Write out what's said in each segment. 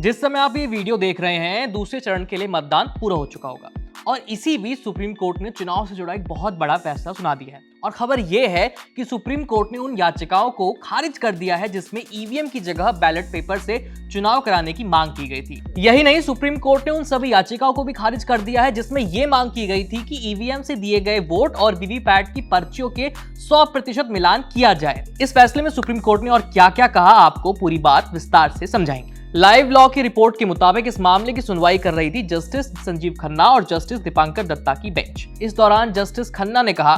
जिस समय आप ये वीडियो देख रहे हैं, दूसरे चरण के लिए मतदान पूरा हो चुका होगा और इसी बीच सुप्रीम कोर्ट ने चुनाव से जुड़ा एक बहुत बड़ा फैसला सुना दिया है। और खबर यह है कि सुप्रीम कोर्ट ने उन याचिकाओं को खारिज कर दिया है जिसमें ईवीएम की जगह बैलेट पेपर से चुनाव कराने की मांग की गई थी। यही नहीं, सुप्रीम कोर्ट ने उन सभी याचिकाओं को भी खारिज कर दिया है जिसमें यह मांग की गई थी कि ईवीएम से दिए गए वोट और वीवीपैट की पर्चियों के 100% मिलान किया जाए। इस फैसले में सुप्रीम कोर्ट ने और क्या-क्या कहा, आपको पूरी बात विस्तार से समझाएंगे। लाइव लॉ की रिपोर्ट के मुताबिक इस मामले की सुनवाई कर रही थी जस्टिस संजीव खन्ना और जस्टिस दीपांकर दत्ता की बेंच। इस दौरान जस्टिस खन्ना ने कहा,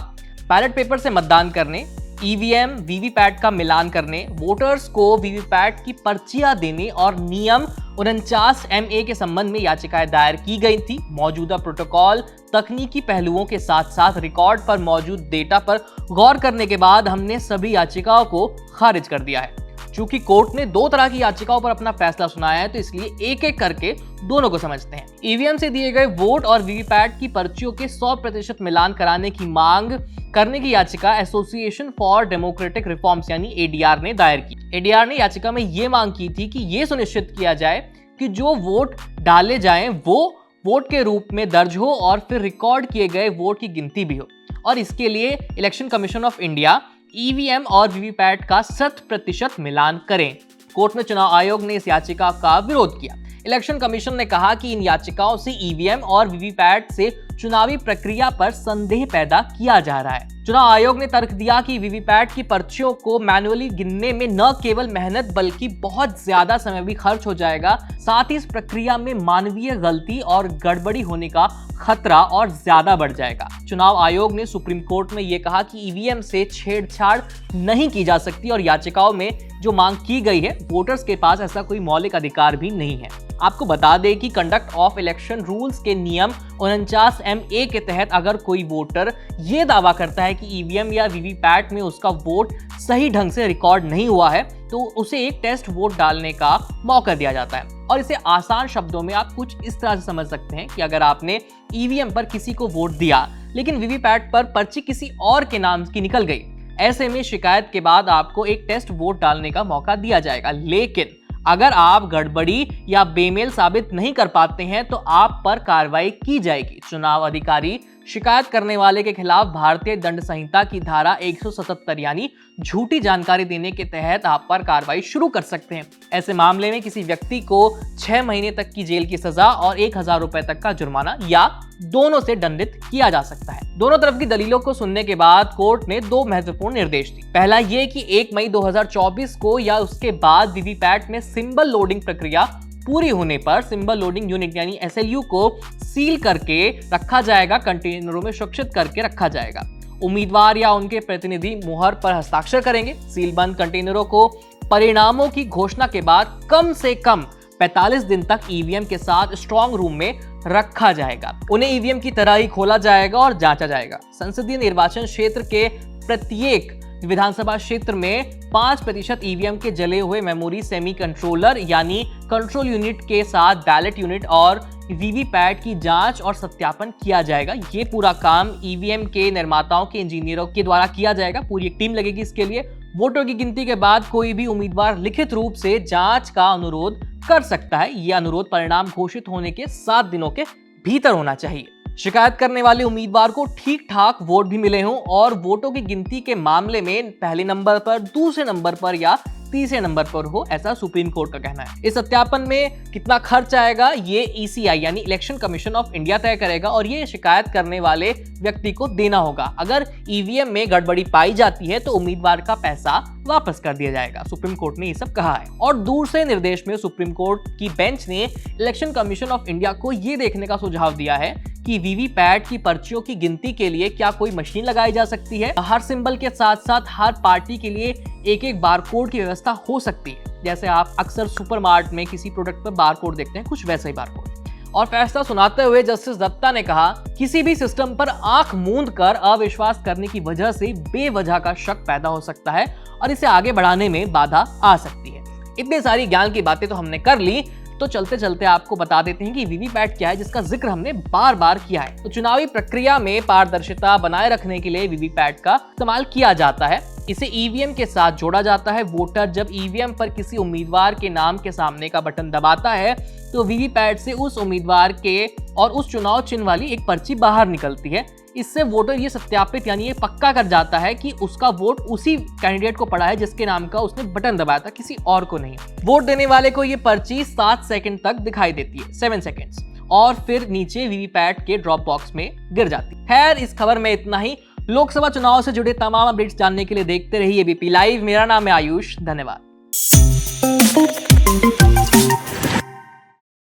बैलेट पेपर से मतदान करने, ईवीएम वीवीपैट का मिलान करने, वोटर्स को वीवीपैट की पर्चियां देने और नियम 49MA के संबंध में याचिकाएं दायर की गई थी। मौजूदा प्रोटोकॉल, तकनीकी पहलुओं के साथ साथ रिकॉर्ड पर मौजूद डेटा पर गौर करने के बाद हमने सभी याचिकाओं को खारिज कर दिया है। चूंकि कोर्ट ने दो तरह की याचिकाओं पर अपना फैसला सुनाया है, तो इसलिए एक एक करके दोनों को समझते हैं। ईवीएम से दिए गए वोट और वीवीपैट की पर्चियों के 100% मिलान कराने की मांग करने की याचिका एसोसिएशन फॉर डेमोक्रेटिक रिफॉर्म्स यानी एडीआर ने दायर की। एडीआर ने याचिका में यह मांग की थी कि यह सुनिश्चित किया जाए कि जो वोट डाले जाएं वो वोट के रूप में दर्ज हो और फिर रिकॉर्ड किए गए वोट की गिनती भी हो। और इसके लिए election commission of India EVM और वीवीपैट का 100% मिलान करें। कोर्ट में चुनाव आयोग ने इस याचिका का विरोध किया। इलेक्शन कमीशन ने कहा कि इन याचिकाओं से ईवीएम और वीवीपैट से चुनावी प्रक्रिया पर संदेह पैदा किया जा रहा है। चुनाव आयोग ने तर्क दिया कि वीवीपैट की पर्चियों को मैन्युअली गिनने में न केवल मेहनत बल्कि बहुत ज्यादा समय भी खर्च हो जाएगा, साथ ही इस प्रक्रिया में मानवीय गलती और गड़बड़ी होने का खतरा और ज्यादा बढ़ जाएगा। चुनाव आयोग ने सुप्रीम कोर्ट में यह कहा कि ईवीएम से छेड़छाड़ नहीं की जा सकती और याचिकाओं में जो मांग की गई है, वोटर्स के पास ऐसा कोई मौलिक अधिकार भी नहीं है। आपको बता दें कि कंडक्ट ऑफ इलेक्शन रूल्स के नियम 49MA के तहत अगर कोई वोटर ये दावा करता है कि ईवीएम या वीवीपैट में उसका वोट सही ढंग से रिकॉर्ड नहीं हुआ है, तो उसे एक टेस्ट वोट डालने का मौका दिया जाता है। और इसे आसान शब्दों में आप कुछ इस तरह से समझ सकते हैं कि अगर आपने ईवीएम पर किसी को वोट दिया लेकिन वीवीपैट पर पर्ची किसी और के नाम की निकल गई, ऐसे में शिकायत के बाद आपको एक टेस्ट वोट डालने का मौका दिया जाएगा। लेकिन अगर आप गड़बड़ी या बेमेल साबित नहीं कर पाते हैं तो आप पर कार्रवाई की जाएगी। चुनाव अधिकारी शिकायत करने वाले के खिलाफ भारतीय दंड संहिता की धारा 177 यानी झूठी जानकारी देने के तहत आप पर कार्रवाई शुरू कर सकते हैं। ऐसे मामले में किसी व्यक्ति को 6 महीने तक की जेल की सजा और 1000 रुपए तक का जुर्माना या दोनों से दंडित किया जा सकता है। दोनों तरफ की दलीलों को सुनने के बाद कोर्ट ने दो महत्वपूर्ण निर्देश दिए। पहला ये कि 1 मई 2024 को या उसके बाद वीवीपैट में सिंबल लोडिंग प्रक्रिया पूरी होने पर सिंबल लोडिंग यूनिट यानी SLU को सील करके रखा जाएगा, कंटेनरों में सुरक्षित करके रखा जाएगा। उम्मीदवार या उनके प्रतिनिधि मुहर पर हस्ताक्षर करेंगे। सीलबंद कंटेनरों को परिणामों की घोषणा के बाद कम से कम 45 दिन तक ईवीएम के साथ स्ट्रॉन्ग रूम में रखा जाएगा। उन्हें ईवीएम की तरह ही खोला जाएगा और जांचा जाएगा। संसदीय निर्वाचन क्षेत्र के प्रत्येक विधानसभा क्षेत्र में 5% ईवीएम के जले हुए मेमोरी सेमी कंट्रोलर यानी कंट्रोल यूनिट के साथ बैलेट यूनिट और वीवीपैट की जांच और सत्यापन किया जाएगा। ये पूरा काम ईवीएम के निर्माताओं के इंजीनियरों के द्वारा किया जाएगा। पूरी एक टीम लगेगी इसके लिए। वोटों की गिनती के बाद कोई भी उम्मीदवार लिखित रूप से जांच का अनुरोध कर सकता है। यह अनुरोध परिणाम घोषित होने के 7 दिनों के भीतर होना चाहिए। शिकायत करने वाले उम्मीदवार को ठीक ठाक वोट भी मिले हों और वोटों की गिनती के मामले में पहले नंबर पर, दूसरे नंबर पर या तीसरे नंबर पर हो, ऐसा सुप्रीम कोर्ट का कहना है। इस सत्यापन में कितना खर्च आएगा ये ECI यानी इलेक्शन कमीशन ऑफ इंडिया तय करेगा और ये शिकायत करने वाले व्यक्ति को देना होगा। अगर ईवीएम में गड़बड़ी पाई जाती है तो उम्मीदवार का पैसा वापस कर दिया जाएगा। सुप्रीम कोर्ट ने ये सब कहा है। और दूसरे निर्देश में सुप्रीम कोर्ट की बेंच ने इलेक्शन कमीशन ऑफ इंडिया को ये देखने का सुझाव दिया है कि वीवीपैट की पर्चियों की गिनती के लिए क्या कोई मशीन लगाई जा सकती है। हर सिंबल के साथ साथ हर पार्टी के लिए एक बारकोड की व्यवस्था हो सकती है। जैसे आप अक्सर सुपरमार्ट में किसी प्रोडक्ट पर बारकोड देखते हैं, कुछ वैसा ही बारकोड। और फैसला सुनाते हुए जस्टिस दत्ता ने कहा, किसी भी सिस्टम पर आंख मूंद कर अविश्वास करने की वजह से बेवजह का शक पैदा हो सकता है और इसे आगे बढ़ाने में बाधा आ सकती है। इतनी सारी ज्ञान की बातें तो हमने कर ली, तो चलते चलते आपको बता देते हैं कि वीवीपैट क्या है, जिसका जिक्र हमने बार बार किया है। तो चुनावी प्रक्रिया में पारदर्शिता बनाए रखने के लिए वीवीपैट का इस्तेमाल किया जाता है। इसे ईवीएम के साथ जोड़ा जाता है। वोटर जब ईवीएम पर किसी उम्मीदवार के नाम के सामने का बटन दबाता है तो वीवीपैट से उस उम्मीदवार के और उस चुनाव चिन्ह वाली एक पर्ची बाहर निकलती है। इससे वोटर ये सत्यापित यानी ये पक्का कर जाता है कि उसका वोट उसी कैंडिडेट को पड़ा है जिसके नाम का उसने बटन दबाया था, किसी और को नहीं। वोट देने वाले को ये पर्ची 7 सेकंड तक दिखाई देती है, 7 सेकंड्स, और फिर नीचे वीवीपैट के ड्रॉप बॉक्स में गिर जाती है। खैर, इस खबर में इतना ही। लोकसभा चुनाव से जुड़े तमाम अपडेट्स जानने के लिए देखते रहिए एबीपी लाइव। मेरा नाम है आयुष, धन्यवाद।